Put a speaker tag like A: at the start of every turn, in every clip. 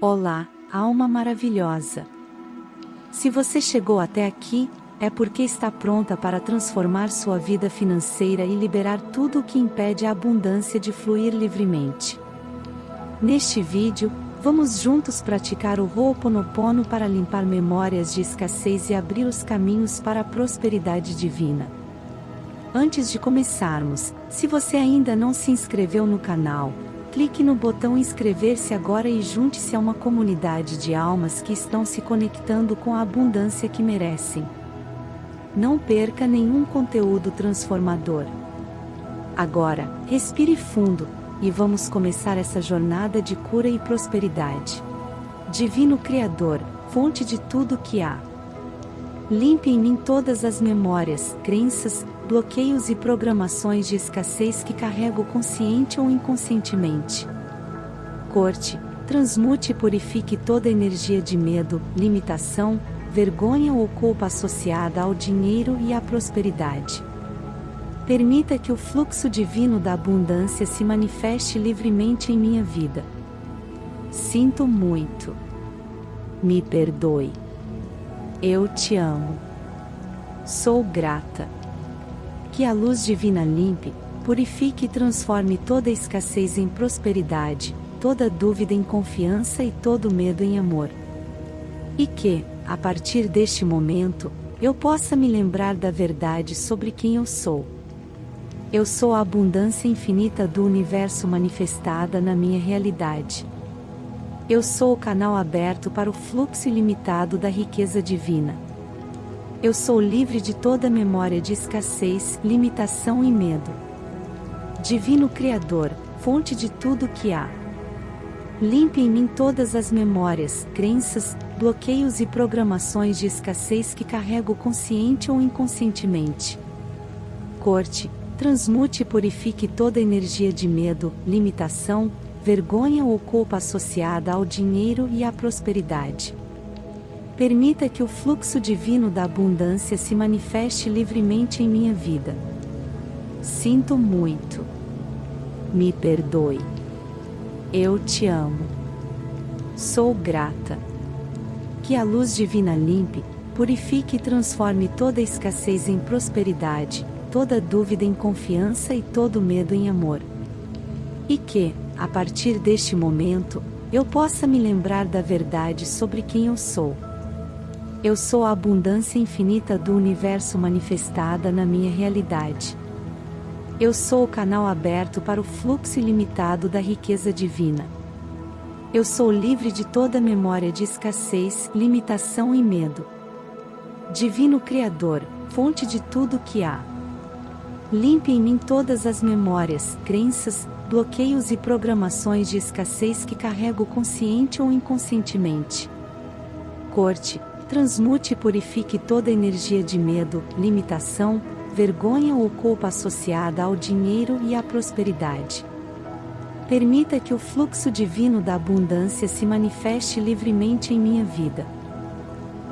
A: Olá, alma maravilhosa! Se você chegou até aqui, é porque está pronta para transformar sua vida financeira e liberar tudo o que impede a abundância de fluir livremente. Neste vídeo, vamos juntos praticar o Ho'oponopono para limpar memórias de escassez e abrir os caminhos para a prosperidade divina. Antes de começarmos, se você ainda não se inscreveu no canal, clique no botão inscrever-se agora e junte-se a uma comunidade de almas que estão se conectando com a abundância que merecem. Não perca nenhum conteúdo transformador. Agora, respire fundo, e vamos começar essa jornada de cura e prosperidade. Divino Criador, fonte de tudo que há. Limpe em mim todas as memórias, crenças, bloqueios e programações de escassez que carrego consciente ou inconscientemente. Corte, transmute e purifique toda energia de medo, limitação, vergonha ou culpa associada ao dinheiro e à prosperidade. Permita que o fluxo divino da abundância se manifeste livremente em minha vida. Sinto muito. Me perdoe. Eu te amo. Sou grata. Que a luz divina limpe, purifique e transforme toda escassez em prosperidade, toda dúvida em confiança e todo medo em amor. E que, a partir deste momento, eu possa me lembrar da verdade sobre quem eu sou. Eu sou a abundância infinita do universo manifestada na minha realidade. Eu sou o canal aberto para o fluxo ilimitado da riqueza divina. Eu sou livre de toda memória de escassez, limitação e medo. Divino Criador, fonte de tudo que há. Limpe em mim todas as memórias, crenças, bloqueios e programações de escassez que carrego consciente ou inconscientemente. Corte, transmute e purifique toda energia de medo, limitação, vergonha ou culpa associada ao dinheiro e à prosperidade. Permita que o fluxo divino da abundância se manifeste livremente em minha vida. Sinto muito. Me perdoe. Eu te amo. Sou grata. Que a luz divina limpe, purifique e transforme toda escassez em prosperidade, toda dúvida em confiança e todo medo em amor. E que, a partir deste momento, eu possa me lembrar da verdade sobre quem eu sou. Eu sou a abundância infinita do universo manifestada na minha realidade. Eu sou o canal aberto para o fluxo ilimitado da riqueza divina. Eu sou livre de toda memória de escassez, limitação e medo. Divino Criador, fonte de tudo que há. Limpe em mim todas as memórias, crenças, bloqueios e programações de escassez que carrego consciente ou inconscientemente. Corte, transmute e purifique toda energia de medo, limitação, vergonha ou culpa associada ao dinheiro e à prosperidade. Permita que o fluxo divino da abundância se manifeste livremente em minha vida.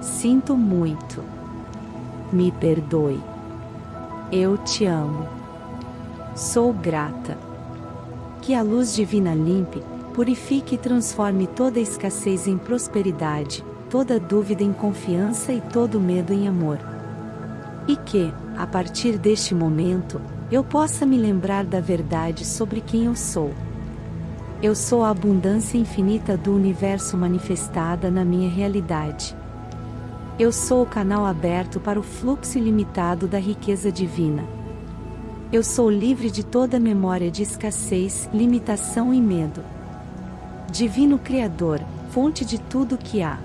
A: Sinto muito. Me perdoe. Eu te amo. Sou grata. Que a luz divina limpe, purifique e transforme toda escassez em prosperidade, toda dúvida em confiança e todo medo em amor. E que, a partir deste momento, eu possa me lembrar da verdade sobre quem eu sou. Eu sou a abundância infinita do universo manifestada na minha realidade. Eu sou o canal aberto para o fluxo ilimitado da riqueza divina. Eu sou livre de toda memória de escassez, limitação e medo. Divino Criador, fonte de tudo que há.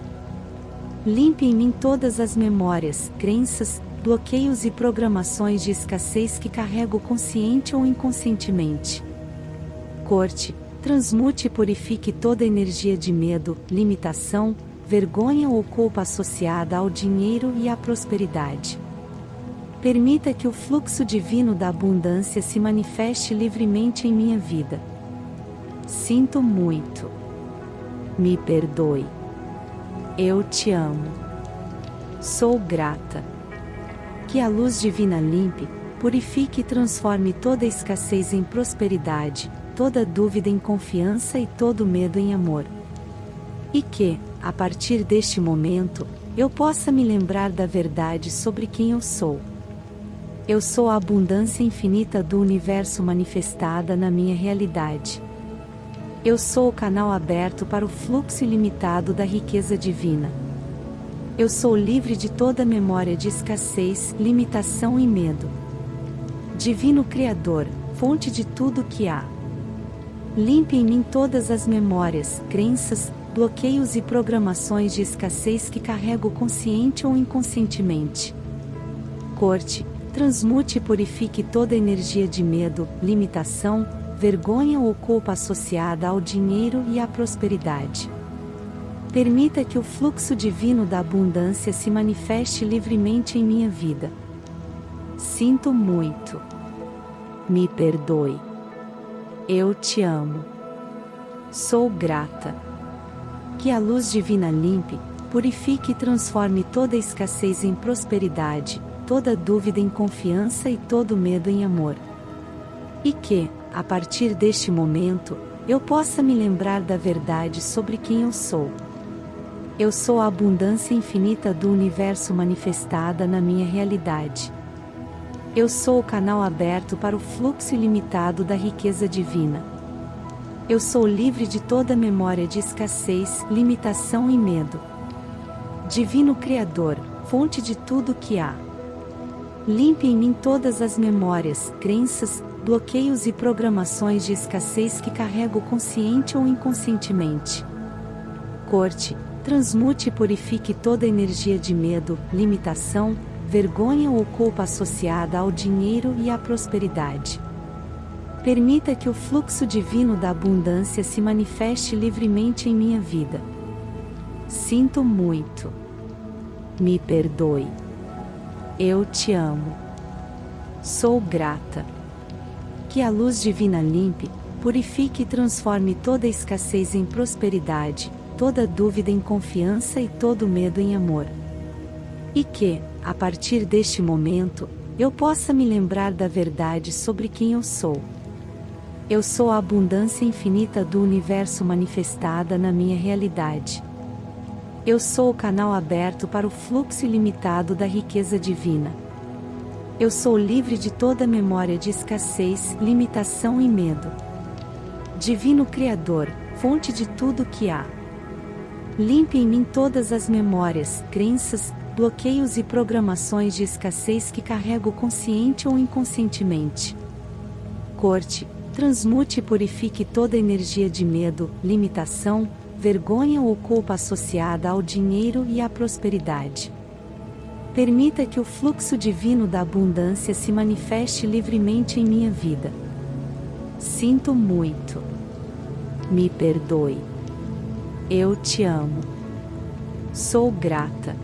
A: Limpe em mim todas as memórias, crenças, bloqueios e programações de escassez que carrego consciente ou inconscientemente. Corte, transmute e purifique toda energia de medo, limitação, vergonha ou culpa associada ao dinheiro e à prosperidade. Permita que o fluxo divino da abundância se manifeste livremente em minha vida. Sinto muito. Me perdoe. Eu te amo. Sou grata. Que a luz divina limpe, purifique e transforme toda escassez em prosperidade, toda dúvida em confiança e todo medo em amor. E que, a partir deste momento, eu possa me lembrar da verdade sobre quem eu sou. Eu sou a abundância infinita do universo manifestada na minha realidade. Eu sou o canal aberto para o fluxo ilimitado da riqueza divina. Eu sou livre de toda memória de escassez, limitação e medo. Divino Criador, fonte de tudo que há. Limpe em mim todas as memórias, crenças, bloqueios e programações de escassez que carrego consciente ou inconscientemente. Corte, transmute e purifique toda energia de medo, limitação, vergonha ou culpa associada ao dinheiro e à prosperidade. Permita que o fluxo divino da abundância se manifeste livremente em minha vida. Sinto muito. Me perdoe. Eu te amo. Sou grata. Que a luz divina limpe, purifique e transforme toda escassez em prosperidade, toda dúvida em confiança e todo medo em amor. E que, a partir deste momento, eu possa me lembrar da verdade sobre quem eu sou. Eu sou a abundância infinita do universo manifestada na minha realidade. Eu sou o canal aberto para o fluxo ilimitado da riqueza divina. Eu sou livre de toda memória de escassez, limitação e medo. Divino Criador, fonte de tudo que há. Limpe em mim todas as memórias, crenças, bloqueios e programações de escassez que carrego consciente ou inconscientemente. Corte, transmute e purifique toda energia de medo, limitação, vergonha ou culpa associada ao dinheiro e à prosperidade. Permita que o fluxo divino da abundância se manifeste livremente em minha vida. Sinto muito. Me perdoe. Eu te amo. Sou grata. Que a luz divina limpe, purifique e transforme toda escassez em prosperidade, toda dúvida em confiança e todo medo em amor. E que, a partir deste momento, eu possa me lembrar da verdade sobre quem eu sou. Eu sou a abundância infinita do universo manifestada na minha realidade. Eu sou o canal aberto para o fluxo ilimitado da riqueza divina. Eu sou livre de toda memória de escassez, limitação e medo. Divino Criador, fonte de tudo que há. Limpe em mim todas as memórias, crenças, bloqueios e programações de escassez que carrego consciente ou inconscientemente. Corte, transmute e purifique toda energia de medo, limitação, vergonha ou culpa associada ao dinheiro e à prosperidade. Permita que o fluxo divino da abundância se manifeste livremente em minha vida. Sinto muito. Me perdoe. Eu te amo. Sou grata.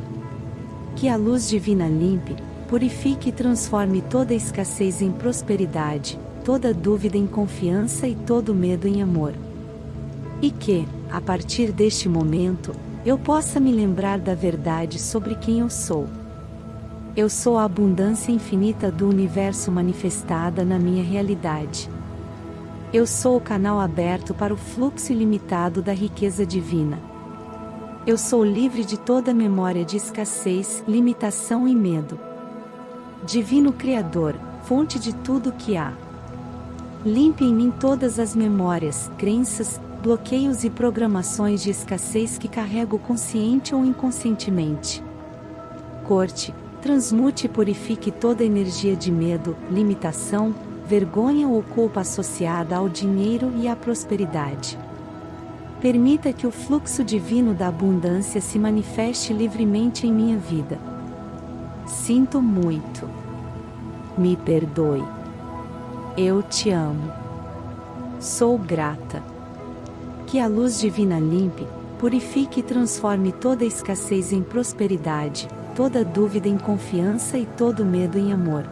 A: Que a luz divina limpe, purifique e transforme toda escassez em prosperidade, toda dúvida em confiança e todo medo em amor. E que, a partir deste momento, eu possa me lembrar da verdade sobre quem eu sou. Eu sou a abundância infinita do universo manifestada na minha realidade. Eu sou o canal aberto para o fluxo ilimitado da riqueza divina. Eu sou livre de toda memória de escassez, limitação e medo. Divino Criador, fonte de tudo que há. Limpe em mim todas as memórias, crenças, bloqueios e programações de escassez que carrego consciente ou inconscientemente. Corte, transmute e purifique toda energia de medo, limitação, vergonha ou culpa associada ao dinheiro e à prosperidade. Permita que o fluxo divino da abundância se manifeste livremente em minha vida. Sinto muito. Me perdoe. Eu te amo. Sou grata. Que a luz divina limpe, purifique e transforme toda escassez em prosperidade, toda dúvida em confiança e todo medo em amor.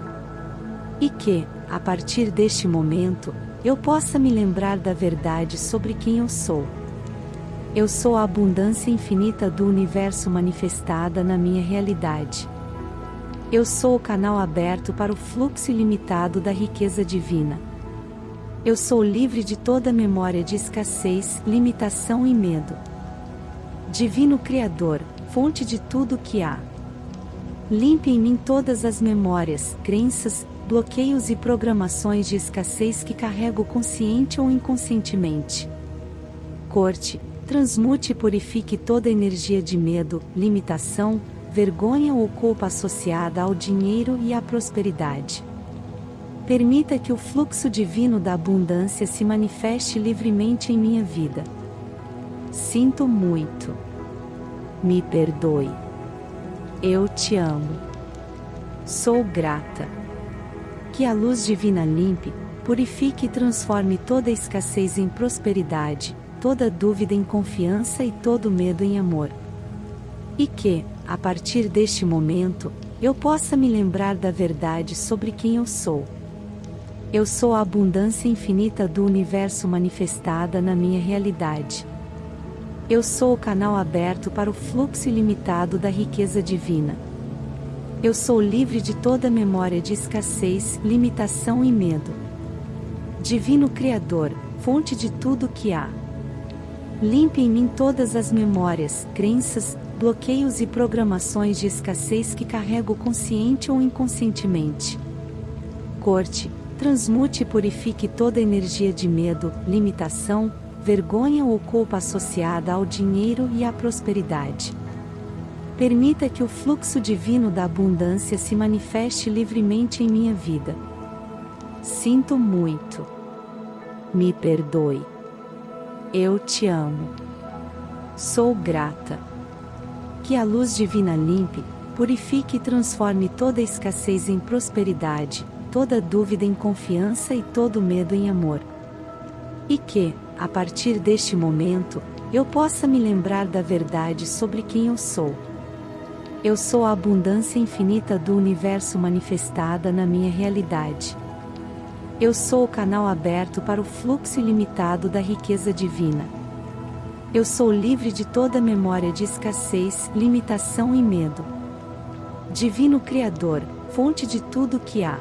A: E que, a partir deste momento, eu possa me lembrar da verdade sobre quem eu sou. Eu sou a abundância infinita do universo manifestada na minha realidade. Eu sou o canal aberto para o fluxo ilimitado da riqueza divina. Eu sou livre de toda memória de escassez, limitação e medo. Divino Criador, fonte de tudo que há. Limpe em mim todas as memórias, crenças, bloqueios e programações de escassez que carrego consciente ou inconscientemente. Corte, transmute e purifique toda energia de medo, limitação, vergonha ou culpa associada ao dinheiro e à prosperidade. Permita que o fluxo divino da abundância se manifeste livremente em minha vida. Sinto muito. Me perdoe. Eu te amo. Sou grata. Que a luz divina limpe, purifique e transforme toda escassez em prosperidade, toda dúvida em confiança e todo medo em amor. E que, a partir deste momento, eu possa me lembrar da verdade sobre quem eu sou. Eu sou a abundância infinita do universo manifestada na minha realidade. Eu sou o canal aberto para o fluxo ilimitado da riqueza divina. Eu sou livre de toda memória de escassez, limitação e medo. Divino Criador, fonte de tudo que há. Limpe em mim todas as memórias, crenças, bloqueios e programações de escassez que carrego consciente ou inconscientemente. Corte, transmute e purifique toda energia de medo, limitação, vergonha ou culpa associada ao dinheiro e à prosperidade. Permita que o fluxo divino da abundância se manifeste livremente em minha vida. Sinto muito. Me perdoe. Eu te amo. Sou grata. Que a luz divina limpe, purifique e transforme toda escassez em prosperidade, toda dúvida em confiança e todo medo em amor. E que, a partir deste momento, eu possa me lembrar da verdade sobre quem eu sou. Eu sou a abundância infinita do universo manifestada na minha realidade. Eu sou o canal aberto para o fluxo ilimitado da riqueza divina. Eu sou livre de toda memória de escassez, limitação e medo. Divino Criador, fonte de tudo que há.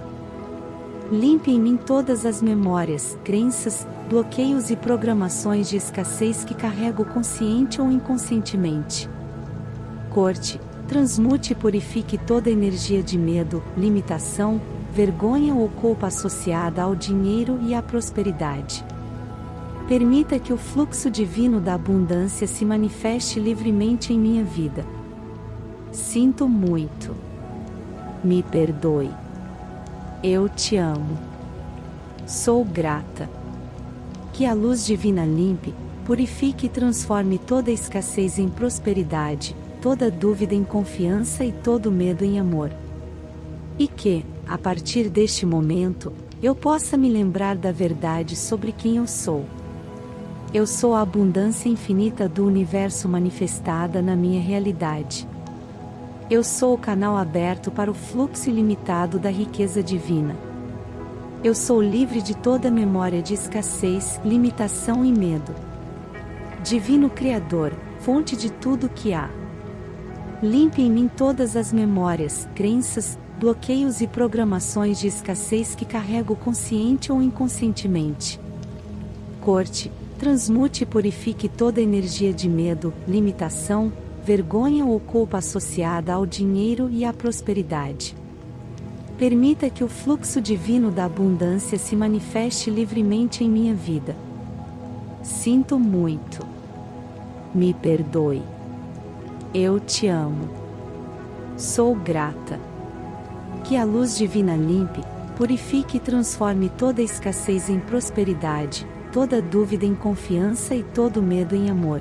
A: Limpe em mim todas as memórias, crenças, bloqueios e programações de escassez que carrego consciente ou inconscientemente. Corte, transmute e purifique toda energia de medo, limitação, vergonha ou culpa associada ao dinheiro e à prosperidade. Permita que o fluxo divino da abundância se manifeste livremente em minha vida. Sinto muito. Me perdoe. Eu te amo. Sou grata. Que a luz divina limpe, purifique e transforme toda escassez em prosperidade, toda dúvida em confiança e todo medo em amor. E que, a partir deste momento, eu possa me lembrar da verdade sobre quem eu sou. Eu sou a abundância infinita do universo manifestada na minha realidade. Eu sou o canal aberto para o fluxo ilimitado da riqueza divina. Eu sou livre de toda memória de escassez, limitação e medo. Divino Criador, fonte de tudo que há. Limpe em mim todas as memórias, crenças, bloqueios e programações de escassez que carrego consciente ou inconscientemente. Corte, transmute e purifique toda energia de medo, limitação, vergonha ou culpa associada ao dinheiro e à prosperidade. Permita que o fluxo divino da abundância se manifeste livremente em minha vida. Sinto muito. Me perdoe. Eu te amo. Sou grata. Que a luz divina limpe, purifique e transforme toda escassez em prosperidade, toda dúvida em confiança e todo medo em amor.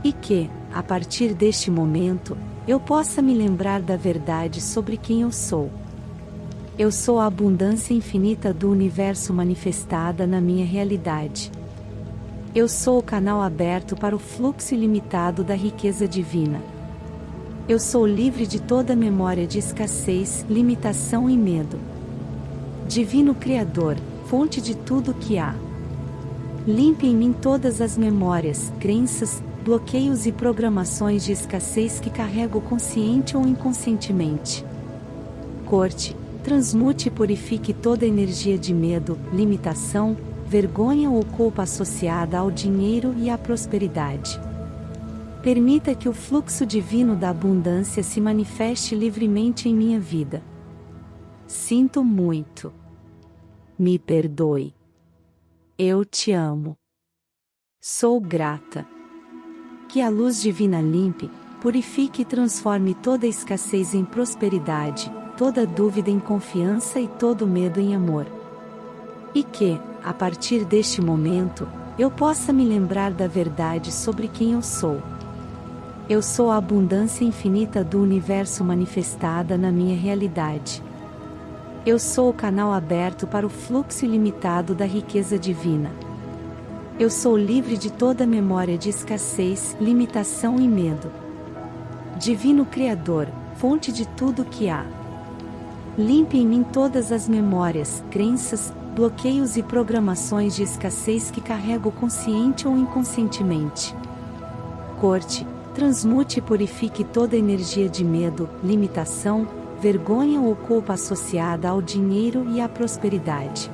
A: E que, a partir deste momento, eu possa me lembrar da verdade sobre quem eu sou. Eu sou a abundância infinita do universo manifestada na minha realidade. Eu sou o canal aberto para o fluxo ilimitado da riqueza divina. Eu sou livre de toda memória de escassez, limitação e medo. Divino Criador, fonte de tudo que há. Limpe em mim todas as memórias, crenças, bloqueios e programações de escassez que carrego consciente ou inconscientemente. Corte, transmute e purifique toda energia de medo, limitação, vergonha ou culpa associada ao dinheiro e à prosperidade. Permita que o fluxo divino da abundância se manifeste livremente em minha vida. Sinto muito. Me perdoe. Eu te amo. Sou grata. Que a luz divina limpe, purifique e transforme toda escassez em prosperidade, toda dúvida em confiança e todo medo em amor. E que, a partir deste momento, eu possa me lembrar da verdade sobre quem eu sou. Eu sou a abundância infinita do universo manifestada na minha realidade. Eu sou o canal aberto para o fluxo ilimitado da riqueza divina. Eu sou livre de toda memória de escassez, limitação e medo. Divino Criador, fonte de tudo que há. Limpe em mim todas as memórias, crenças, bloqueios e programações de escassez que carrego consciente ou inconscientemente. Corte, transmute e purifique toda energia de medo, limitação, vergonha ou culpa associada ao dinheiro e à prosperidade.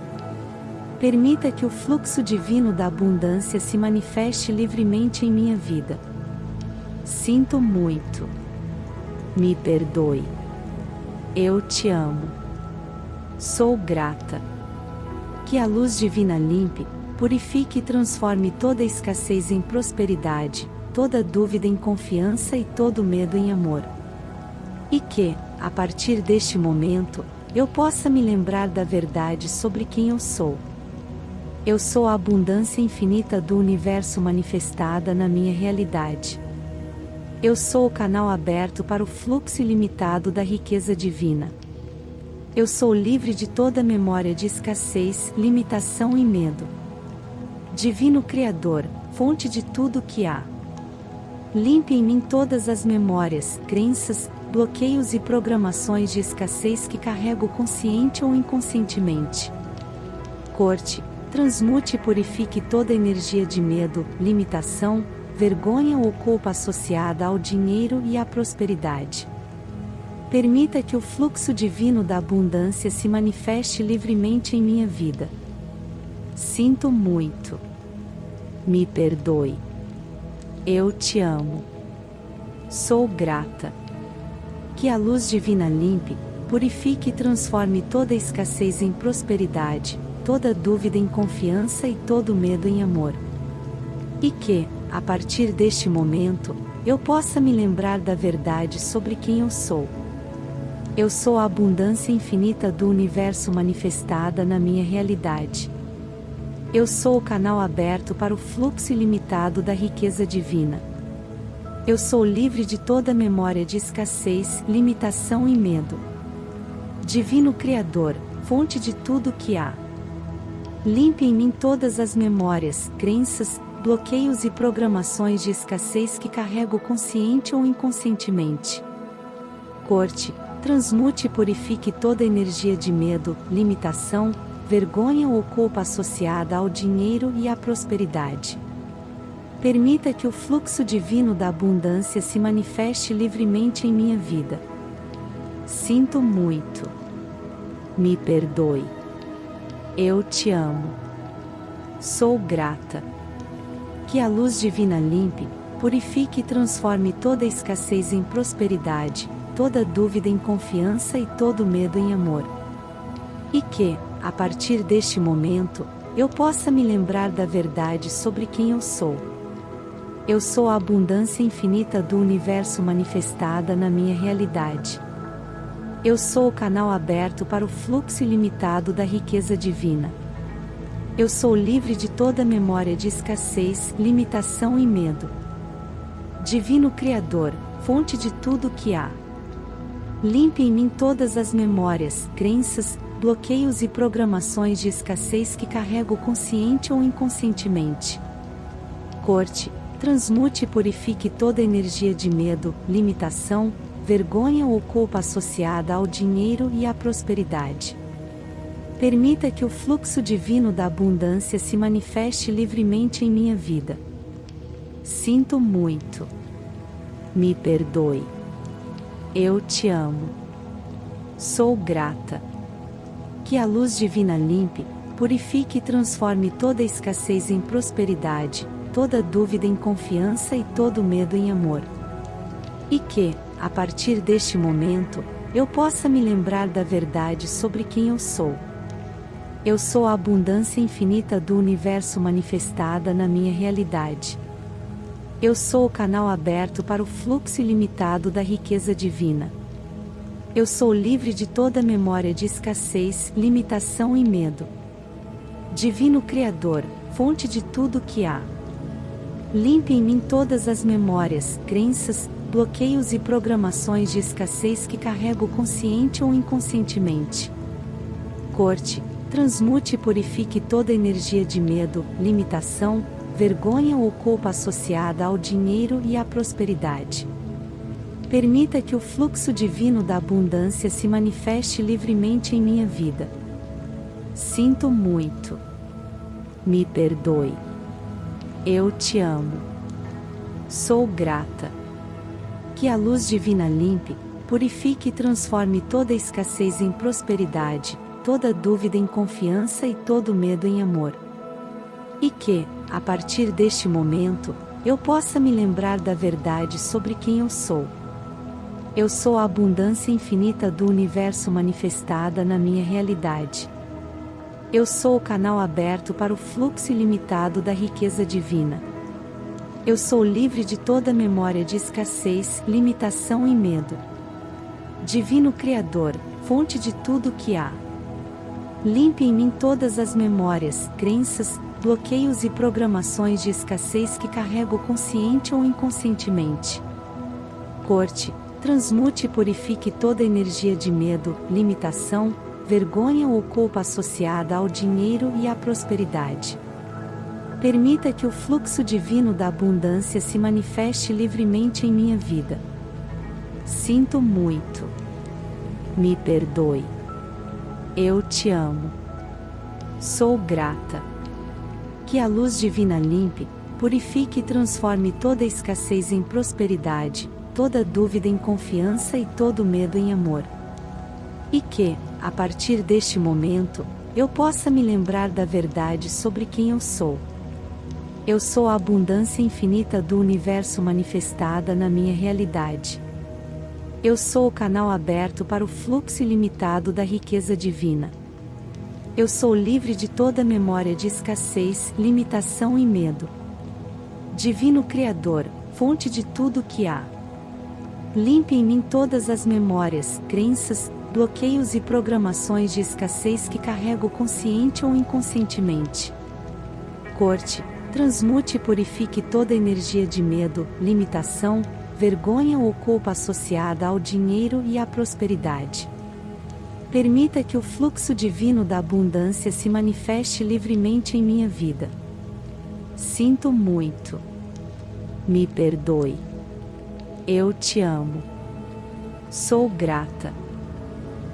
A: Permita que o fluxo divino da abundância se manifeste livremente em minha vida. Sinto muito. Me perdoe. Eu te amo. Sou grata. Que a luz divina limpe, purifique e transforme toda escassez em prosperidade, toda dúvida em confiança e todo medo em amor. E que, a partir deste momento, eu possa me lembrar da verdade sobre quem eu sou. Eu sou a abundância infinita do universo manifestada na minha realidade. Eu sou o canal aberto para o fluxo ilimitado da riqueza divina. Eu sou livre de toda memória de escassez, limitação e medo. Divino Criador, fonte de tudo que há. Limpe em mim todas as memórias, crenças, bloqueios e programações de escassez que carrego consciente ou inconscientemente. Corte, transmute e purifique toda energia de medo, limitação, vergonha ou culpa associada ao dinheiro e à prosperidade. Permita que o fluxo divino da abundância se manifeste livremente em minha vida. Sinto muito. Me perdoe. Eu te amo. Sou grata. Que a luz divina limpe, purifique e transforme toda escassez em prosperidade, toda dúvida em confiança e todo medo em amor. E que, a partir deste momento, eu possa me lembrar da verdade sobre quem eu sou. Eu sou a abundância infinita do universo manifestada na minha realidade. Eu sou o canal aberto para o fluxo ilimitado da riqueza divina. Eu sou livre de toda memória de escassez, limitação e medo. Divino Criador, fonte de tudo que há. Limpe em mim todas as memórias, crenças, bloqueios e programações de escassez que carrego consciente ou inconscientemente. Corte, transmute e purifique toda energia de medo, limitação, vergonha ou culpa associada ao dinheiro e à prosperidade. Permita que o fluxo divino da abundância se manifeste livremente em minha vida. Sinto muito. Me perdoe. Eu te amo. Sou grata. Que a luz divina limpe, purifique e transforme toda escassez em prosperidade, toda dúvida em confiança e todo medo em amor. E que, a partir deste momento, eu possa me lembrar da verdade sobre quem eu sou. Eu sou a abundância infinita do universo manifestada na minha realidade. Eu sou o canal aberto para o fluxo ilimitado da riqueza divina. Eu sou livre de toda memória de escassez, limitação e medo. Divino Criador, fonte de tudo que há. Limpe em mim todas as memórias, crenças, bloqueios e programações de escassez que carrego consciente ou inconscientemente. Corte, transmute e purifique toda energia de medo, limitação, vergonha ou culpa associada ao dinheiro e à prosperidade. Permita que o fluxo divino da abundância se manifeste livremente em minha vida. Sinto muito. Me perdoe. Eu te amo. Sou grata. Que a luz divina limpe, purifique e transforme toda escassez em prosperidade, toda dúvida em confiança e todo medo em amor. E que, a partir deste momento, eu possa me lembrar da verdade sobre quem eu sou. Eu sou a abundância infinita do universo manifestada na minha realidade. Eu sou o canal aberto para o fluxo ilimitado da riqueza divina. Eu sou livre de toda memória de escassez, limitação e medo. Divino Criador, fonte de tudo que há. Limpe em mim todas as memórias, crenças, bloqueios e programações de escassez que carrego consciente ou inconscientemente. Corte, transmute e purifique toda energia de medo, limitação, vergonha ou culpa associada ao dinheiro e à prosperidade. Permita que o fluxo divino da abundância se manifeste livremente em minha vida. Sinto muito. Me perdoe. Eu te amo. Sou grata. Que a luz divina limpe, purifique e transforme toda escassez em prosperidade, toda dúvida em confiança e todo medo em amor. E que, a partir deste momento, eu possa me lembrar da verdade sobre quem eu sou. Eu sou a abundância infinita do universo manifestada na minha realidade. Eu sou o canal aberto para o fluxo ilimitado da riqueza divina. Eu sou livre de toda memória de escassez, limitação e medo. Divino Criador, fonte de tudo que há. Limpe em mim todas as memórias, crenças, bloqueios e programações de escassez que carrego consciente ou inconscientemente. Corte, transmute e purifique toda energia de medo, limitação, vergonha ou culpa associada ao dinheiro e à prosperidade. Permita que o fluxo divino da abundância se manifeste livremente em minha vida. Sinto muito. Me perdoe. Eu te amo. Sou grata. Que a luz divina limpe, purifique e transforme toda escassez em prosperidade, toda dúvida em confiança e todo medo em amor. E que, a partir deste momento, eu possa me lembrar da verdade sobre quem eu sou. Eu sou a abundância infinita do universo manifestada na minha realidade. Eu sou o canal aberto para o fluxo ilimitado da riqueza divina. Eu sou livre de toda memória de escassez, limitação e medo. Divino Criador, fonte de tudo que há. Limpe em mim todas as memórias, crenças, bloqueios e programações de escassez que carrego consciente ou inconscientemente. Corte, transmute e purifique toda energia de medo, limitação, vergonha ou culpa associada ao dinheiro e à prosperidade. Permita que o fluxo divino da abundância se manifeste livremente em minha vida. Sinto muito. Me perdoe. Eu te amo. Sou grata.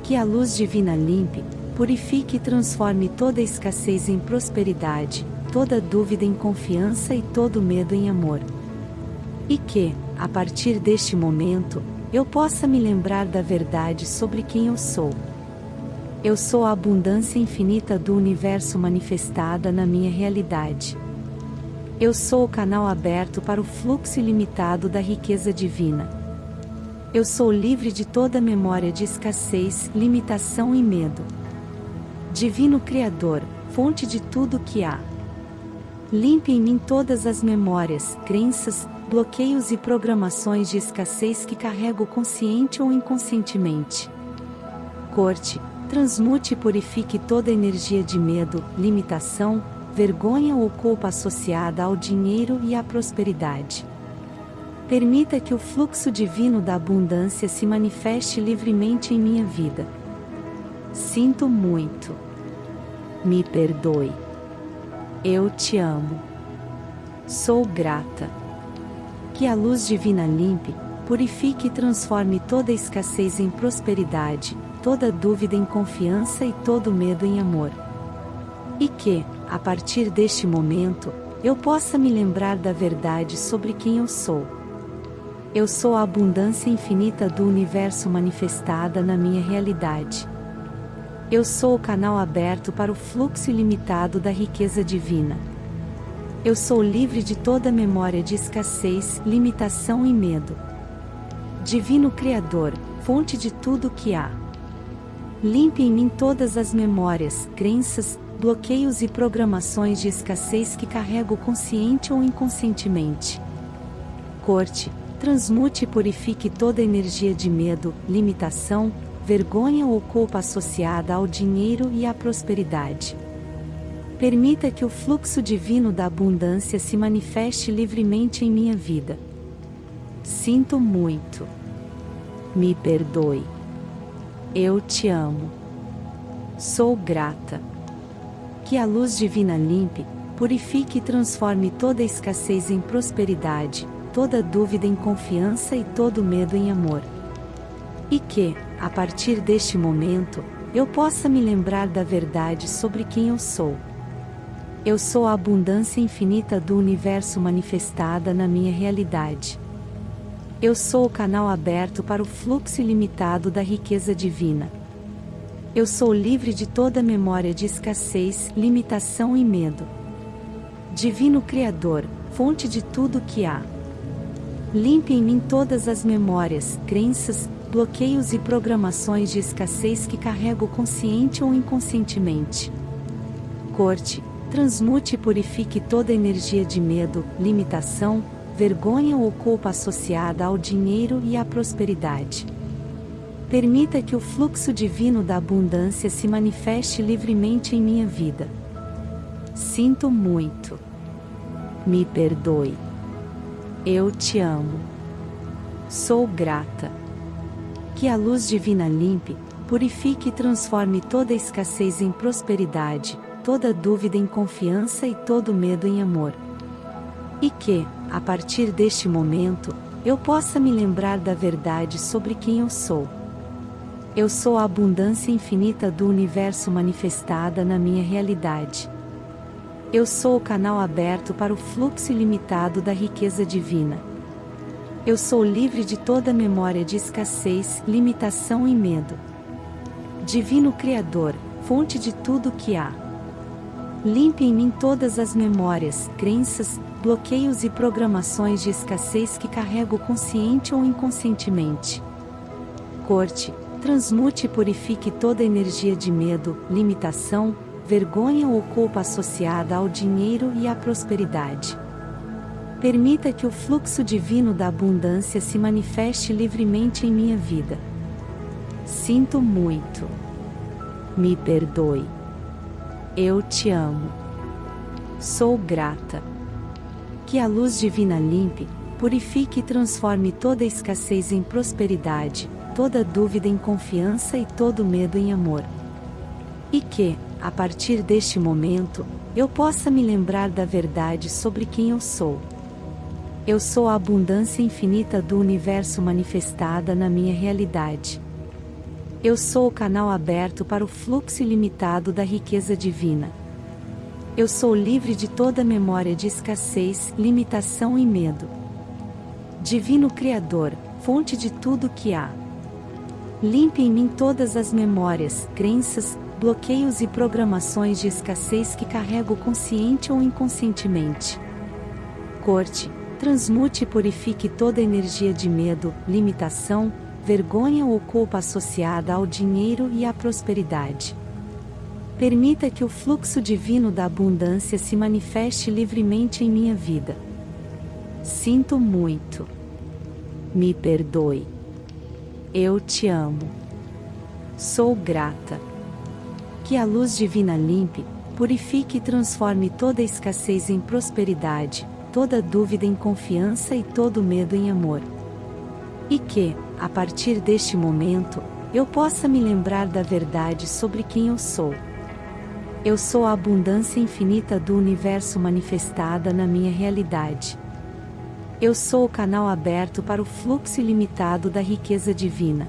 A: Que a luz divina limpe, purifique e transforme toda escassez em prosperidade, toda dúvida em confiança e todo medo em amor. E que, a partir deste momento, eu possa me lembrar da verdade sobre quem eu sou. Eu sou a abundância infinita do universo manifestada na minha realidade. Eu sou o canal aberto para o fluxo ilimitado da riqueza divina. Eu sou livre de toda memória de escassez, limitação e medo. Divino Criador, fonte de tudo que há. Limpe em mim todas as memórias, crenças, bloqueios e programações de escassez que carrego consciente ou inconscientemente. Corte, transmute e purifique toda energia de medo, limitação, vergonha ou culpa associada ao dinheiro e à prosperidade. Permita que o fluxo divino da abundância se manifeste livremente em minha vida. Sinto muito. Me perdoe. Eu te amo. Sou grata. Que a luz divina limpe, purifique e transforme toda escassez em prosperidade, toda dúvida em confiança e todo medo em amor. E que, a partir deste momento, eu possa me lembrar da verdade sobre quem eu sou. Eu sou a abundância infinita do universo manifestada na minha realidade. Eu sou o canal aberto para o fluxo ilimitado da riqueza divina. Eu sou livre de toda memória de escassez, limitação e medo. Divino Criador, fonte de tudo o que há. Limpe em mim todas as memórias, crenças, bloqueios e programações de escassez que carrego consciente ou inconscientemente. Corte, transmute e purifique toda energia de medo, limitação, vergonha ou culpa associada ao dinheiro e à prosperidade. Permita que o fluxo divino da abundância se manifeste livremente em minha vida. Sinto muito. Me perdoe. Eu te amo. Sou grata. Que a luz divina limpe, purifique e transforme toda escassez em prosperidade, toda dúvida em confiança e todo medo em amor. E que, a partir deste momento, eu possa me lembrar da verdade sobre quem eu sou. Eu sou a abundância infinita do universo manifestada na minha realidade. Eu sou o canal aberto para o fluxo ilimitado da riqueza divina. Eu sou livre de toda memória de escassez, limitação e medo. Divino Criador, fonte de tudo o que há. Limpe em mim todas as memórias, crenças, bloqueios e programações de escassez que carrego consciente ou inconscientemente. Corte, transmute e purifique toda energia de medo, limitação, vergonha ou culpa associada ao dinheiro e à prosperidade. Permita que o fluxo divino da abundância se manifeste livremente em minha vida. Sinto muito. Me perdoe. Eu te amo. Sou grata. Que a luz divina limpe, purifique e transforme toda escassez em prosperidade, toda dúvida em confiança e todo medo em amor. E que, a partir deste momento, eu possa me lembrar da verdade sobre quem eu sou. Eu sou a abundância infinita do universo manifestada na minha realidade. Eu sou o canal aberto para o fluxo ilimitado da riqueza divina. Eu sou livre de toda memória de escassez, limitação e medo. Divino Criador, fonte de tudo o que há. Limpe em mim todas as memórias, crenças, bloqueios e programações de escassez que carrego consciente ou inconscientemente. Corte, transmute e purifique toda energia de medo, limitação, vergonha ou culpa associada ao dinheiro e à prosperidade. Permita que o fluxo divino da abundância se manifeste livremente em minha vida. Sinto muito. Me perdoe. Eu te amo. Sou grata. Que a luz divina limpe, purifique e transforme toda escassez em prosperidade, toda dúvida em confiança e todo medo em amor. E que, a partir deste momento, eu possa me lembrar da verdade sobre quem eu sou. Eu sou a abundância infinita do universo manifestada na minha realidade. Eu sou o canal aberto para o fluxo ilimitado da riqueza divina. Eu sou livre de toda memória de escassez, limitação e medo. Divino Criador, fonte de tudo o que há. Limpe em mim todas as memórias, crenças, bloqueios e programações de escassez que carrego consciente ou inconscientemente. Corte, transmute e purifique toda energia de medo, limitação, vergonha ou culpa associada ao dinheiro e à prosperidade. Permita que o fluxo divino da abundância se manifeste livremente em minha vida. Sinto muito. Me perdoe. Eu te amo. Sou grata. Que a luz divina limpe, purifique e transforme toda escassez em prosperidade, toda dúvida em confiança e todo medo em amor. E que, a partir deste momento, eu possa me lembrar da verdade sobre quem eu sou. Eu sou a abundância infinita do universo manifestada na minha realidade. Eu sou o canal aberto para o fluxo ilimitado da riqueza divina.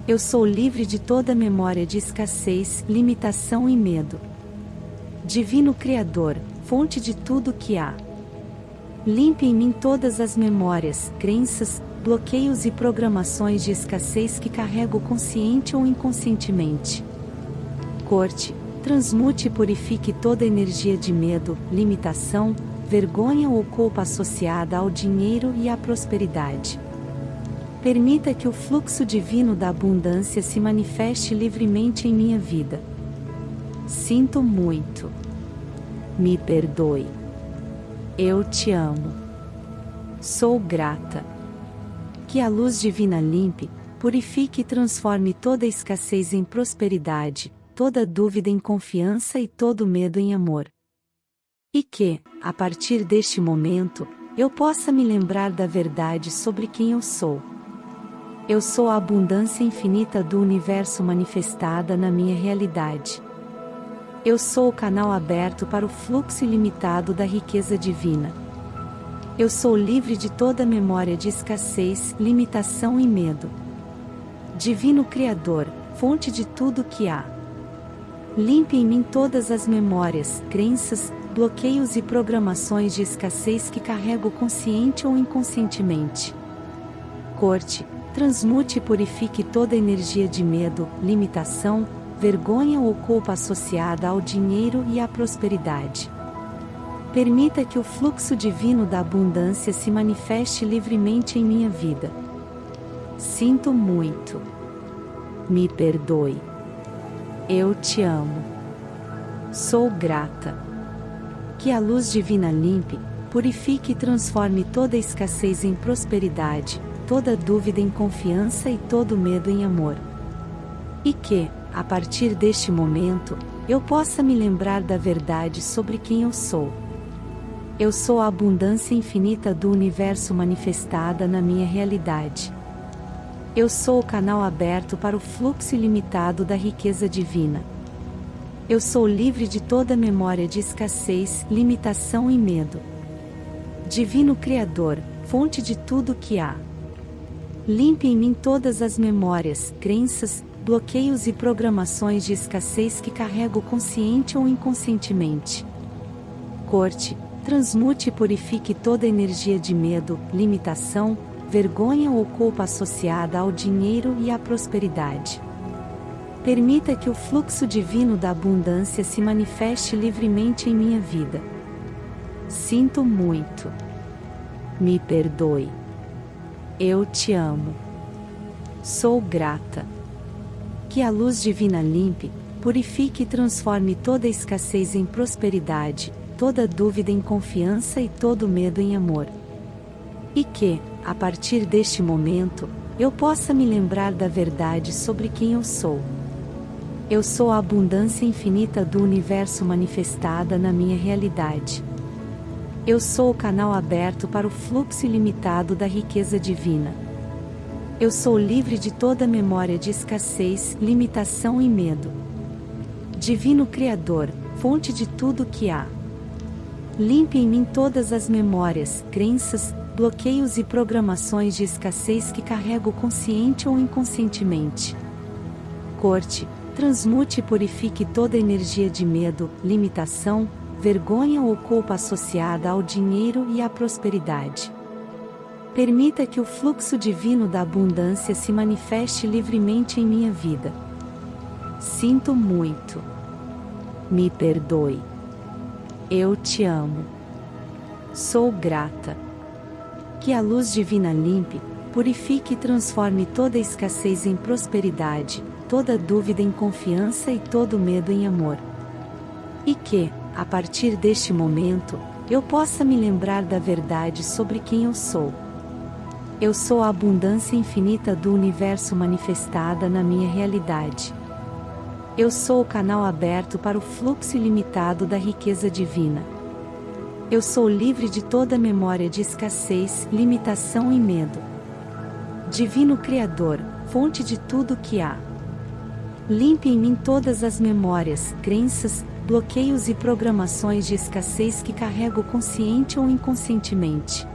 A: Eu sou livre de toda memória de escassez, limitação e medo. Divino Criador, fonte de tudo o que há. Limpe em mim todas as memórias, crenças, bloqueios e programações de escassez que carrego consciente ou inconscientemente. Corte, transmute e purifique toda energia de medo, limitação, vergonha ou culpa associada ao dinheiro e à prosperidade. Permita que o fluxo divino da abundância se manifeste livremente em minha vida. Sinto muito. Me perdoe. Eu te amo. Sou grata. Que a luz divina limpe, purifique e transforme toda escassez em prosperidade, toda dúvida em confiança e todo medo em amor. E que, a partir deste momento, eu possa me lembrar da verdade sobre quem eu sou. Eu sou a abundância infinita do universo manifestada na minha realidade. Eu sou o canal aberto para o fluxo ilimitado da riqueza divina. Eu sou livre de toda memória de escassez, limitação e medo. Divino Criador, fonte de tudo que há. Limpe em mim todas as memórias, crenças, bloqueios e programações de escassez que carrego consciente ou inconscientemente. Corte, transmute e purifique toda energia de medo, limitação, vergonha ou culpa associada ao dinheiro e à prosperidade. Permita que o fluxo divino da abundância se manifeste livremente em minha vida. Sinto muito. Me perdoe. Eu te amo. Sou grata. Que a luz divina limpe, purifique e transforme toda escassez em prosperidade, toda dúvida em confiança e todo medo em amor. E que, a partir deste momento, eu possa me lembrar da verdade sobre quem eu sou. Eu sou a abundância infinita do universo manifestada na minha realidade. Eu sou o canal aberto para o fluxo ilimitado da riqueza divina. Eu sou livre de toda memória de escassez, limitação e medo. Divino Criador, fonte de tudo que há. Limpe em mim todas as memórias, crenças, bloqueios e programações de escassez que carrego consciente ou inconscientemente. Corte, transmute e purifique toda energia de medo, limitação, vergonha ou culpa associada ao dinheiro e à prosperidade. Permita que o fluxo divino da abundância se manifeste livremente em minha vida. Sinto muito. Me perdoe. Eu te amo. Sou grata. Que a luz divina limpe, purifique e transforme toda escassez em prosperidade, toda dúvida em confiança e todo medo em amor. E que, a partir deste momento, eu possa me lembrar da verdade sobre quem eu sou. Eu sou a abundância infinita do universo manifestada na minha realidade. Eu sou o canal aberto para o fluxo ilimitado da riqueza divina. Eu sou livre de toda memória de escassez, limitação e medo. Divino Criador, fonte de tudo que há. Limpe em mim todas as memórias, crenças, bloqueios e programações de escassez que carrego consciente ou inconscientemente. Corte, transmute e purifique toda energia de medo, limitação, vergonha ou culpa associada ao dinheiro e à prosperidade. Permita que o fluxo divino da abundância se manifeste livremente em minha vida. Sinto muito. Me perdoe. Eu te amo. Sou grata. Que a luz divina limpe, purifique e transforme toda escassez em prosperidade, toda dúvida em confiança e todo medo em amor. E que, a partir deste momento, eu possa me lembrar da verdade sobre quem eu sou. Eu sou a abundância infinita do universo manifestada na minha realidade. Eu sou o canal aberto para o fluxo ilimitado da riqueza divina. Eu sou livre de toda memória de escassez, limitação e medo. Divino Criador, fonte de tudo que há. Limpe em mim todas as memórias, crenças, bloqueios e programações de escassez que carrego consciente ou inconscientemente.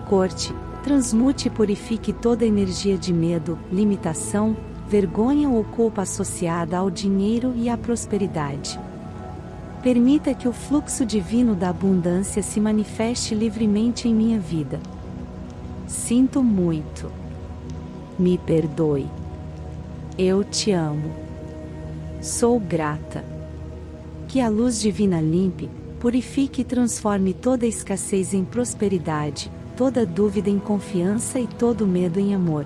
A: Corte, transmute e purifique toda energia de medo, limitação, vergonha ou culpa associada ao dinheiro e à prosperidade. Permita que o fluxo divino da abundância se manifeste livremente em minha vida. Sinto muito. Me perdoe. Eu te amo. Sou grata. Que a luz divina limpe, purifique e transforme toda escassez em prosperidade, toda dúvida em confiança e todo medo em amor.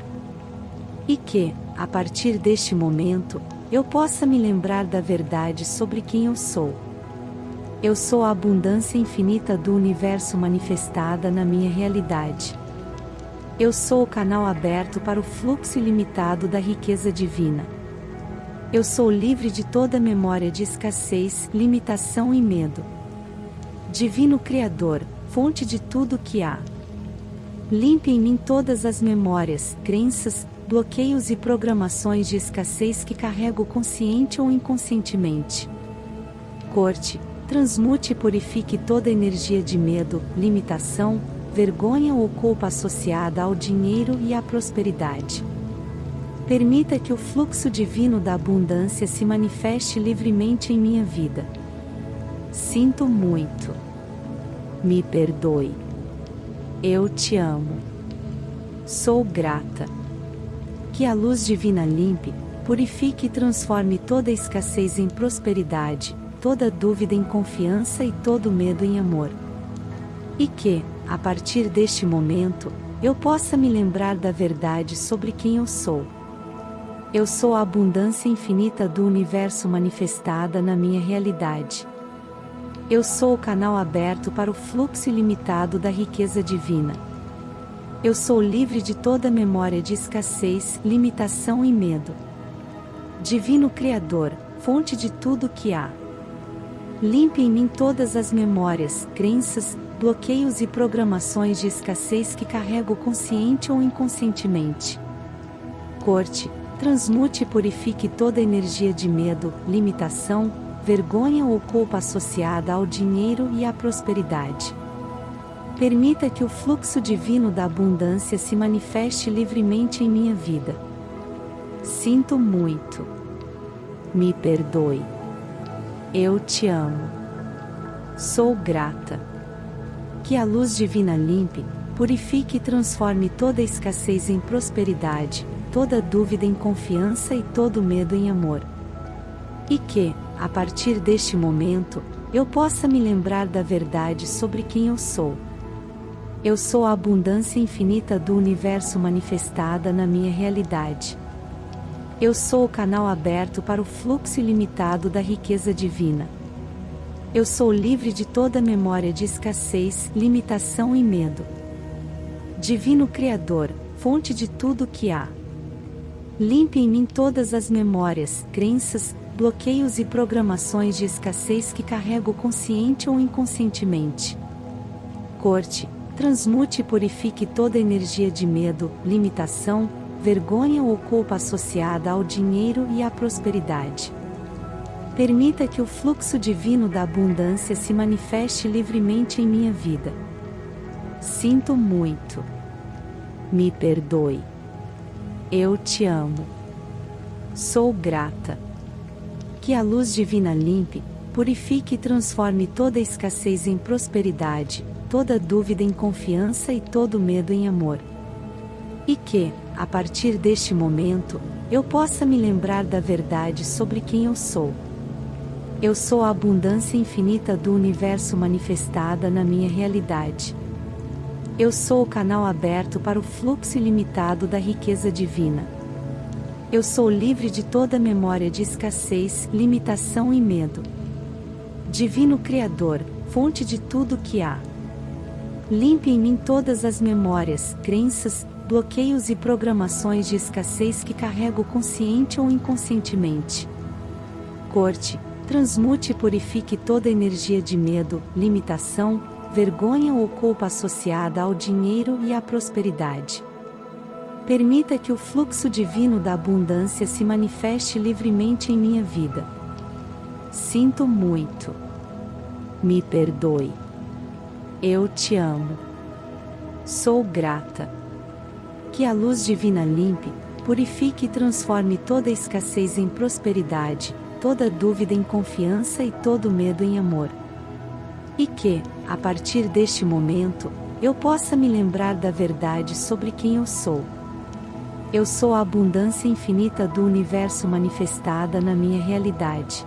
A: E que, a partir deste momento, eu possa me lembrar da verdade sobre quem eu sou. Eu sou a abundância infinita do universo manifestada na minha realidade. Eu sou o canal aberto para o fluxo ilimitado da riqueza divina. Eu sou livre de toda memória de escassez, limitação e medo. Divino Criador, fonte de tudo que há. Limpe em mim todas as memórias, crenças, bloqueios e programações de escassez que carrego consciente ou inconscientemente. Corte, transmute e purifique toda energia de medo, limitação, vergonha ou culpa associada ao dinheiro e à prosperidade. Permita que o fluxo divino da abundância se manifeste livremente em minha vida. Sinto muito. Me perdoe. Eu te amo. Sou grata. Que a luz divina limpe, purifique e transforme toda escassez em prosperidade, toda dúvida em confiança e todo medo em amor. E que, a partir deste momento, eu possa me lembrar da verdade sobre quem eu sou. Eu sou a abundância infinita do universo manifestada na minha realidade. Eu sou o canal aberto para o fluxo ilimitado da riqueza divina. Eu sou livre de toda memória de escassez, limitação e medo. Divino Criador, fonte de tudo que há. Limpe em mim todas as memórias, crenças, bloqueios e programações de escassez que carrego consciente ou inconscientemente. Corte, transmute e purifique toda energia de medo, limitação, vergonha ou culpa associada ao dinheiro e à prosperidade. Permita que o fluxo divino da abundância se manifeste livremente em minha vida. Sinto muito. Me perdoe. Eu te amo. Sou grata. Que a luz divina limpe, purifique e transforme toda escassez em prosperidade, toda dúvida em confiança e todo medo em amor. E que, a partir deste momento, eu possa me lembrar da verdade sobre quem eu sou. Eu sou a abundância infinita do universo manifestada na minha realidade. Eu sou o canal aberto para o fluxo ilimitado da riqueza divina. Eu sou livre de toda memória de escassez, limitação e medo. Divino Criador, fonte de tudo que há. Limpe em mim todas as memórias, crenças, bloqueios e programações de escassez que carrego consciente ou inconscientemente. Corte, transmute e purifique toda energia de medo, limitação, vergonha ou culpa associada ao dinheiro e à prosperidade. Permita que o fluxo divino da abundância se manifeste livremente em minha vida. Sinto muito. Me perdoe. Eu te amo. Sou grata. Que a luz divina limpe, purifique e transforme toda escassez em prosperidade, toda dúvida em confiança e todo medo em amor. E que, a partir deste momento, eu possa me lembrar da verdade sobre quem eu sou. Eu sou a abundância infinita do universo manifestada na minha realidade. Eu sou o canal aberto para o fluxo ilimitado da riqueza divina. Eu sou livre de toda memória de escassez, limitação e medo. Divino Criador, fonte de tudo que há. Limpe em mim todas as memórias, crenças, bloqueios e programações de escassez que carrego consciente ou inconscientemente. Corte, transmute e purifique toda energia de medo, limitação, vergonha ou culpa associada ao dinheiro e à prosperidade. Permita que o fluxo divino da abundância se manifeste livremente em minha vida. Sinto muito. Me perdoe. Eu te amo. Sou grata. Que a luz divina limpe, purifique e transforme toda escassez em prosperidade, toda dúvida em confiança e todo medo em amor. E que, a partir deste momento, eu possa me lembrar da verdade sobre quem eu sou. Eu sou a abundância infinita do universo manifestada na minha realidade.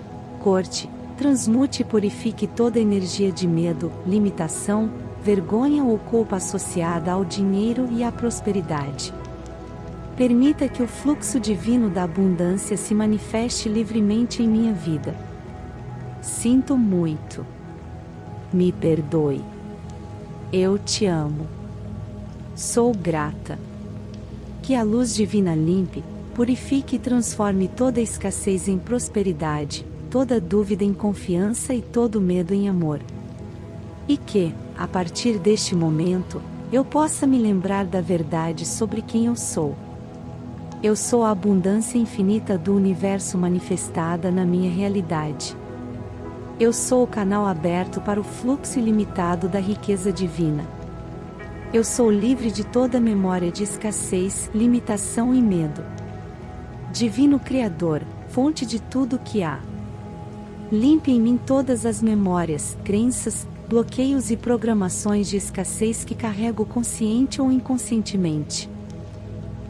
A: Corte, transmute e purifique toda energia de medo, limitação, vergonha ou culpa associada ao dinheiro e à prosperidade. Permita que o fluxo divino da abundância se manifeste livremente em minha vida. Sinto muito. Me perdoe. Eu te amo. Sou grata. Que a luz divina limpe, purifique e transforme toda escassez em prosperidade, toda dúvida em confiança e todo medo em amor. E que, a partir deste momento, eu possa me lembrar da verdade sobre quem eu sou. Eu sou a abundância infinita do universo manifestada na minha realidade. Eu sou o canal aberto para o fluxo ilimitado da riqueza divina. Eu sou livre de toda memória de escassez, limitação e medo. Divino Criador, fonte de tudo que há. Limpe em mim todas as memórias, crenças, bloqueios e programações de escassez que carrego consciente ou inconscientemente.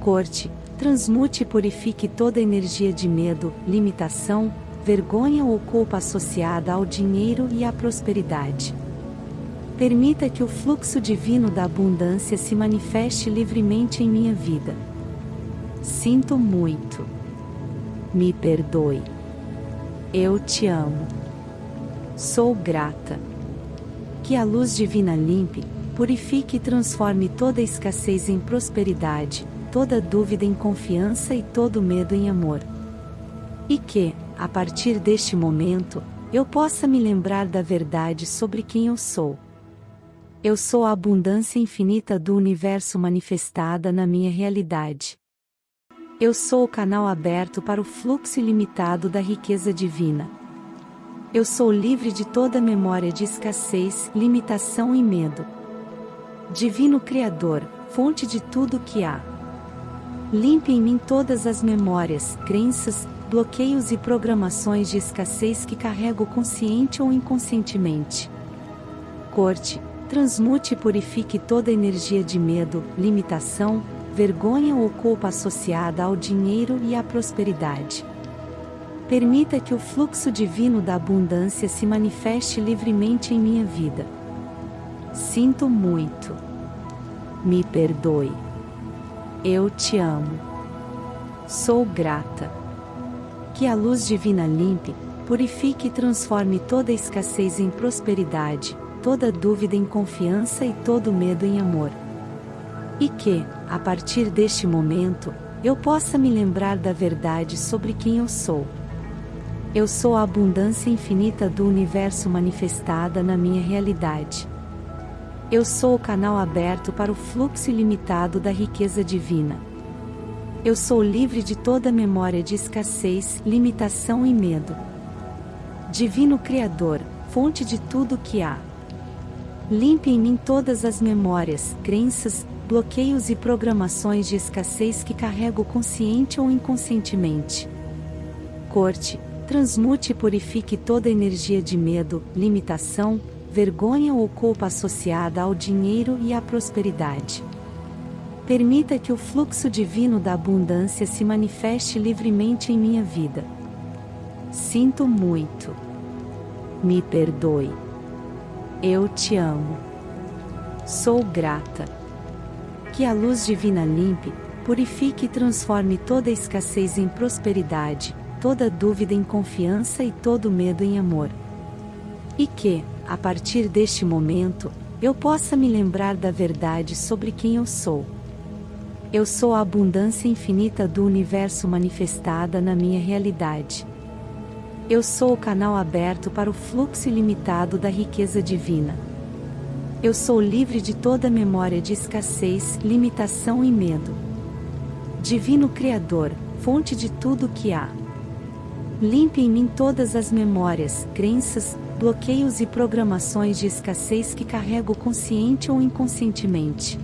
A: Corte, transmute e purifique toda energia de medo, limitação, vergonha ou culpa associada ao dinheiro e à prosperidade. Permita que o fluxo divino da abundância se manifeste livremente em minha vida. Sinto muito. Me perdoe. Eu te amo. Sou grata. Que a luz divina limpe, purifique e transforme toda escassez em prosperidade, toda dúvida em confiança e todo medo em amor. E que, a partir deste momento, eu possa me lembrar da verdade sobre quem eu sou. Eu sou a abundância infinita do universo manifestada na minha realidade. Eu sou o canal aberto para o fluxo ilimitado da riqueza divina. Eu sou livre de toda memória de escassez, limitação e medo. Divino Criador, fonte de tudo que há. Limpe em mim todas as memórias, crenças, bloqueios e programações de escassez que carrego consciente ou inconscientemente. Corte, transmute e purifique toda energia de medo, limitação, vergonha ou culpa associada ao dinheiro e à prosperidade. Permita que o fluxo divino da abundância se manifeste livremente em minha vida. Sinto muito. Me perdoe. Eu te amo. Sou grata. Que a luz divina limpe, purifique e transforme toda escassez em prosperidade, toda dúvida em confiança e todo medo em amor. E que, a partir deste momento, eu possa me lembrar da verdade sobre quem eu sou. Eu sou a abundância infinita do universo manifestada na minha realidade. Eu sou o canal aberto para o fluxo ilimitado da riqueza divina. Eu sou livre de toda memória de escassez, limitação e medo. Divino Criador, fonte de tudo que há. Limpe em mim todas as memórias, crenças, bloqueios e programações de escassez que carrego consciente ou inconscientemente. Corte, transmute e purifique toda energia de medo, limitação, vergonha ou culpa associada ao dinheiro e à prosperidade. Permita que o fluxo divino da abundância se manifeste livremente em minha vida. Sinto muito. Me perdoe. Eu te amo. Sou grata. Que a luz divina limpe, purifique e transforme toda escassez em prosperidade, toda dúvida em confiança e todo medo em amor. E que, a partir deste momento, eu possa me lembrar da verdade sobre quem eu sou. Eu sou a abundância infinita do universo manifestada na minha realidade. Eu sou o canal aberto para o fluxo ilimitado da riqueza divina. Eu sou livre de toda memória de escassez, limitação e medo. Divino Criador, fonte de tudo que há. Limpe em mim todas as memórias, crenças, bloqueios e programações de escassez que carrego consciente ou inconscientemente.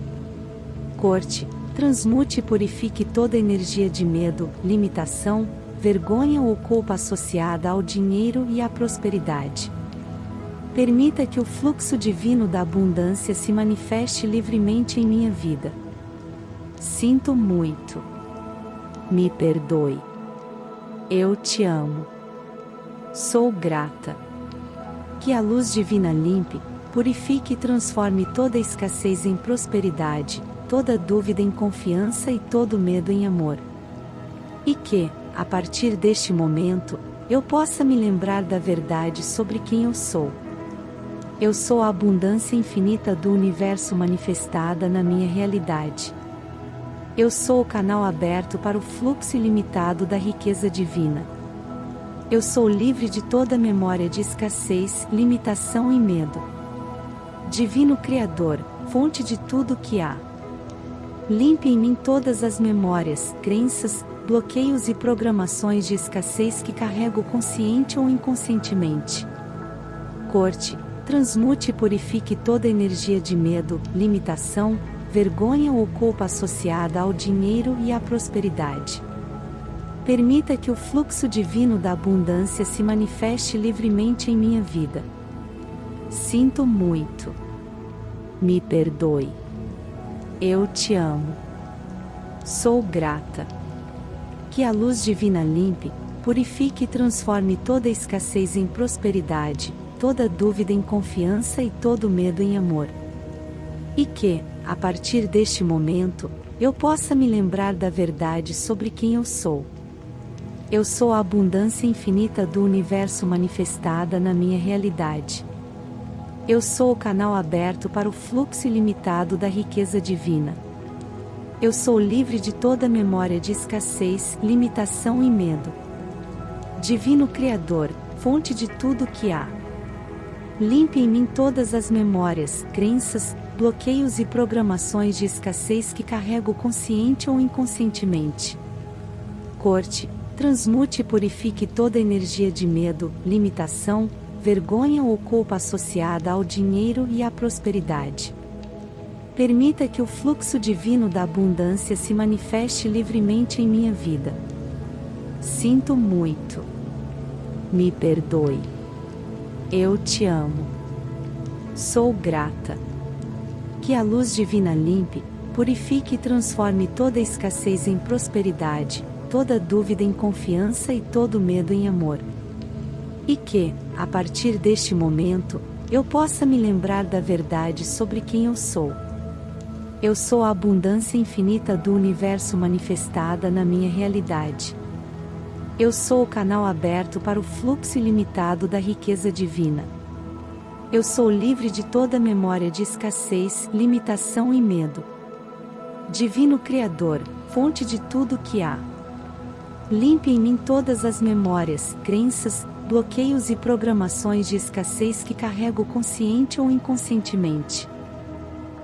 A: Corte, transmute e purifique toda energia de medo, limitação, vergonha ou culpa associada ao dinheiro e à prosperidade. Permita que o fluxo divino da abundância se manifeste livremente em minha vida. Sinto muito. Me perdoe. Eu te amo. Sou grata. Que a luz divina limpe, purifique e transforme toda escassez em prosperidade, toda dúvida em confiança e todo medo em amor. E que, a partir deste momento, eu possa me lembrar da verdade sobre quem eu sou. Eu sou a abundância infinita do universo manifestada na minha realidade. Eu sou o canal aberto para o fluxo ilimitado da riqueza divina. Eu sou livre de toda memória de escassez, limitação e medo. Divino Criador, fonte de tudo que há. Limpe em mim todas as memórias, crenças, bloqueios e programações de escassez que carrego consciente ou inconscientemente. Corte, transmute e purifique toda energia de medo, limitação, vergonha ou culpa associada ao dinheiro e à prosperidade. Permita que o fluxo divino da abundância se manifeste livremente em minha vida. Sinto muito. Me perdoe. Eu te amo. Sou grata. Que a luz divina limpe, purifique e transforme toda escassez em prosperidade, toda dúvida em confiança e todo medo em amor. E que, a partir deste momento, eu possa me lembrar da verdade sobre quem eu sou. Eu sou a abundância infinita do universo manifestada na minha realidade. Eu sou o canal aberto para o fluxo ilimitado da riqueza divina. Eu sou livre de toda memória de escassez, limitação e medo. Divino Criador, fonte de tudo que há. Limpe em mim todas as memórias, crenças, bloqueios e programações de escassez que carrego consciente ou inconscientemente. Corte, transmute e purifique toda energia de medo, limitação, vergonha ou culpa associada ao dinheiro e à prosperidade. Permita que o fluxo divino da abundância se manifeste livremente em minha vida. Sinto muito. Me perdoe. Eu te amo. Sou grata. Que a luz divina limpe, purifique e transforme toda escassez em prosperidade, toda dúvida em confiança e todo medo em amor. E que, a partir deste momento, eu possa me lembrar da verdade sobre quem eu sou. Eu sou a abundância infinita do universo manifestada na minha realidade. Eu sou o canal aberto para o fluxo ilimitado da riqueza divina. Eu sou livre de toda memória de escassez, limitação e medo. Divino Criador, fonte de tudo que há. Limpe em mim todas as memórias, crenças, bloqueios e programações de escassez que carrego consciente ou inconscientemente.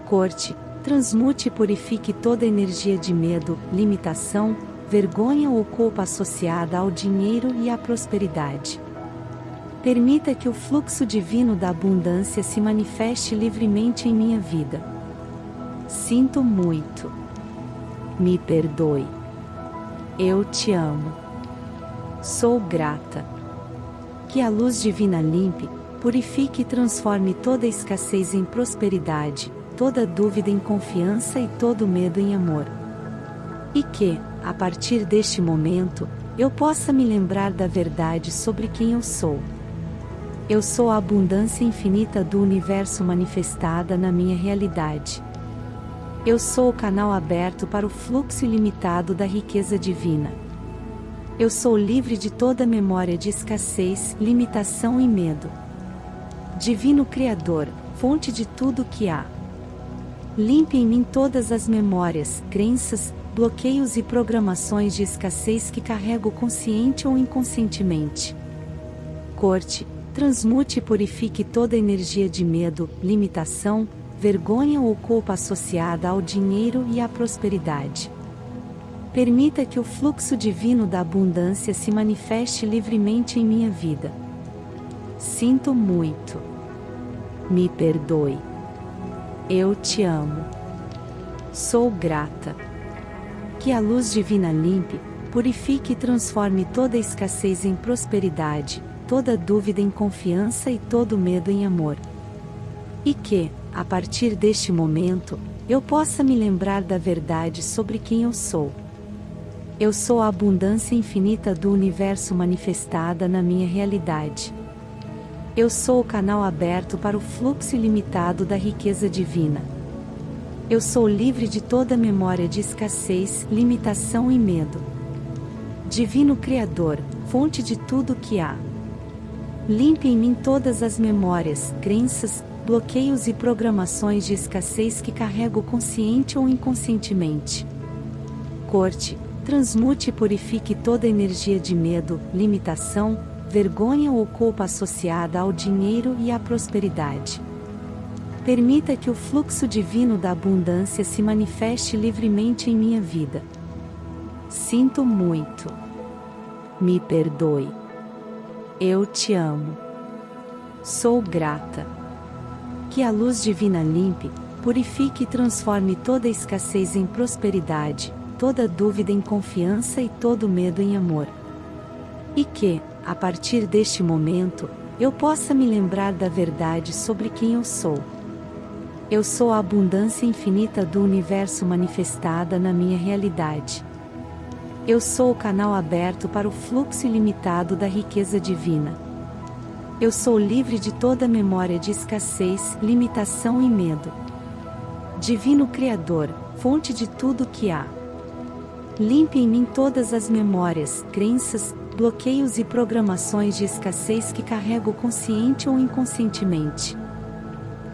A: Corte, transmute e purifique toda energia de medo, limitação, vergonha ou culpa associada ao dinheiro e à prosperidade. Permita que o fluxo divino da abundância se manifeste livremente em minha vida. Sinto muito. Me perdoe. Eu te amo. Sou grata. Que a luz divina limpe, purifique e transforme toda escassez em prosperidade, toda dúvida em confiança e todo medo em amor. E que, a partir deste momento, eu possa me lembrar da verdade sobre quem eu sou. Eu sou a abundância infinita do universo manifestada na minha realidade. Eu sou o canal aberto para o fluxo ilimitado da riqueza divina. Eu sou livre de toda memória de escassez, limitação e medo. Divino Criador, fonte de tudo que há. Limpe em mim todas as memórias, crenças, bloqueios e programações de escassez que carrego consciente ou inconscientemente. Corte, transmute e purifique toda energia de medo, limitação, vergonha ou culpa associada ao dinheiro e à prosperidade. Permita que o fluxo divino da abundância se manifeste livremente em minha vida. Sinto muito. Me perdoe. Eu te amo. Sou grata. Que a luz divina limpe, purifique e transforme toda escassez em prosperidade, toda dúvida em confiança e todo medo em amor. E que, a partir deste momento, eu possa me lembrar da verdade sobre quem eu sou. Eu sou a abundância infinita do universo manifestada na minha realidade. Eu sou o canal aberto para o fluxo ilimitado da riqueza divina. Eu sou livre de toda memória de escassez, limitação e medo. Divino Criador, fonte de tudo que há. Limpe em mim todas as memórias, crenças, bloqueios e programações de escassez que carrego consciente ou inconscientemente. Corte, transmute e purifique toda energia de medo, limitação, vergonha ou culpa associada ao dinheiro e à prosperidade. Permita que o fluxo divino da abundância se manifeste livremente em minha vida. Sinto muito. Me perdoe. Eu te amo. Sou grata. Que a luz divina limpe, purifique e transforme toda escassez em prosperidade, toda dúvida em confiança e todo medo em amor. E que, a partir deste momento, eu possa me lembrar da verdade sobre quem eu sou. Eu sou a abundância infinita do universo manifestada na minha realidade. Eu sou o canal aberto para o fluxo ilimitado da riqueza divina. Eu sou livre de toda memória de escassez, limitação e medo. Divino Criador, fonte de tudo que há. Limpe em mim todas as memórias, crenças, bloqueios e programações de escassez que carrego consciente ou inconscientemente.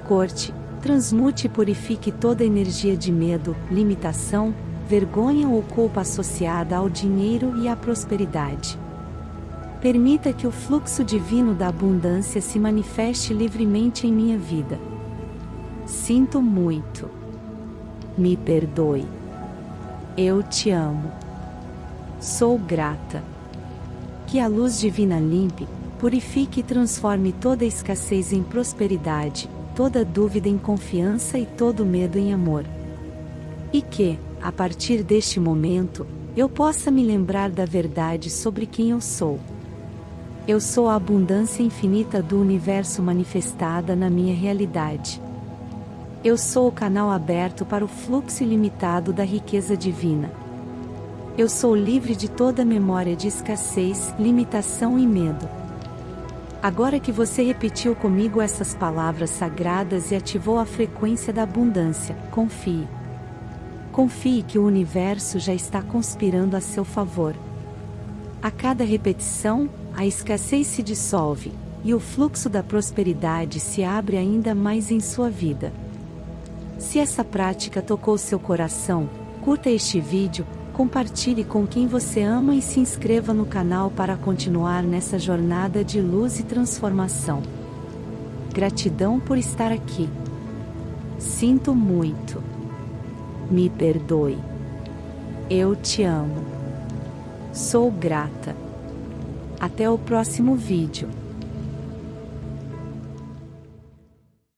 A: Corte, transmute e purifique toda energia de medo, limitação, vergonha ou culpa associada ao dinheiro e à prosperidade. Permita que o fluxo divino da abundância se manifeste livremente em minha vida. Sinto muito. Me perdoe. Eu te amo. Sou grata. Que a luz divina limpe, purifique e transforme toda escassez em prosperidade, toda dúvida em confiança e todo medo em amor. E que, a partir deste momento, eu possa me lembrar da verdade sobre quem eu sou. Eu sou a abundância infinita do universo manifestada na minha realidade. Eu sou o canal aberto para o fluxo ilimitado da riqueza divina. Eu sou livre de toda memória de escassez, limitação e medo. Agora que você repetiu comigo essas palavras sagradas e ativou a frequência da abundância, confie. Confie que o universo já está conspirando a seu favor. A cada repetição, a escassez se dissolve, e o fluxo da prosperidade se abre ainda mais em sua vida. Se essa prática tocou seu coração, curta este vídeo, compartilhe com quem você ama e se inscreva no canal para continuar nessa jornada de luz e transformação. Gratidão por estar aqui. Sinto muito. Me perdoe. Eu te amo. Sou grata. Até o próximo vídeo.